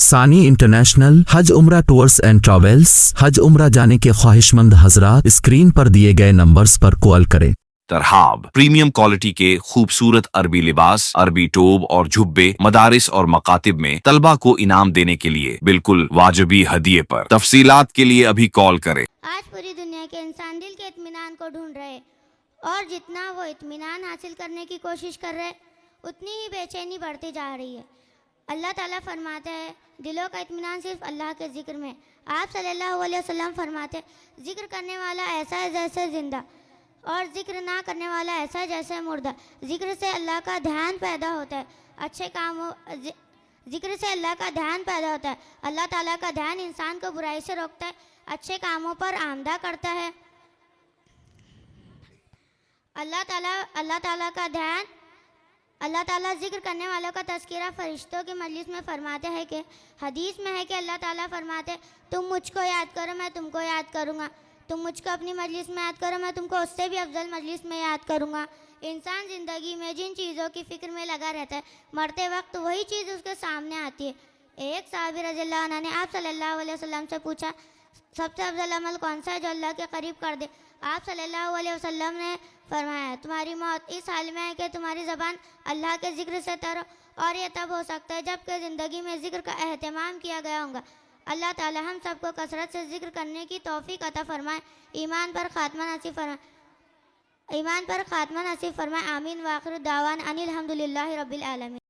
ثانی انٹرنیشنل حج عمرہ tours and travels. حج عمرہ جانے کے خواہش مند حضرات اسکرین پر دیے گئے نمبرز پر کال کریں۔ ترحاب پریمیم کوالٹی کے خوبصورت عربی لباس، عربی ٹوب اور جھبے مدارس اور مکاتب میں طلبہ کو انعام دینے کے لیے بالکل واجبی ہدیے پر۔ تفصیلات کے لیے ابھی کال کریں۔ آج پوری دنیا کے انسان دل کے اطمینان کو ڈھونڈ رہے، اور جتنا وہ اطمینان حاصل کرنے کی کوشش کر رہے اتنی ہی بے چینی بڑھتی جا رہی ہے۔ اللہ تعالیٰ فرماتے ہیں دلوں کا اطمینان صرف اللہ کے ذکر میں۔ آپ صلی اللہ علیہ وسلم فرماتے ہیں ذکر کرنے والا ایسا ہے جیسے زندہ، اور ذکر نہ کرنے والا ایسا ہے جیسے مردہ۔ ذکر سے اللہ کا دھیان پیدا ہوتا ہے، اچھے کاموں ذکر سے اللہ کا دھیان پیدا ہوتا ہے۔ اللہ تعالیٰ کا دھیان انسان کو برائی سے روکتا ہے، اچھے کاموں پر آمدہ کرتا ہے۔ اللہ تعالیٰ ذکر کرنے والوں کا تذکرہ فرشتوں کی مجلس میں فرماتے ہیں کہ حدیث میں ہے کہ اللہ تعالیٰ فرماتے ہیں تم مجھ کو یاد کرو میں تم کو یاد کروں گا، تم مجھ کو اپنی مجلس میں یاد کرو میں تم کو اس سے بھی افضل مجلس میں یاد کروں گا۔ انسان زندگی میں جن چیزوں کی فکر میں لگا رہتا ہے، مرتے وقت وہی چیز اس کے سامنے آتی ہے۔ ایک صحابی رضی اللہ عنہ نے آپ صلی اللہ علیہ وسلم سے پوچھا سب سے افضل عمل کون سا ہے جو اللہ کے قریب کر دے؟ آپ صلی اللہ علیہ وسلم نے فرمایا تمہاری موت اس حال میں ہے کہ تمہاری زبان اللہ کے ذکر سے تر، اور یہ تب ہو سکتا ہے جب کہ زندگی میں ذکر کا اہتمام کیا گیا ہوگا۔ اللہ تعالی ہم سب کو کثرت سے ذکر کرنے کی توفیق عطا فرمائے، ایمان پر خاتمہ نصیب فرمائے، آمین۔ وآخر دعوانا ان الحمدللہ رب العالمین۔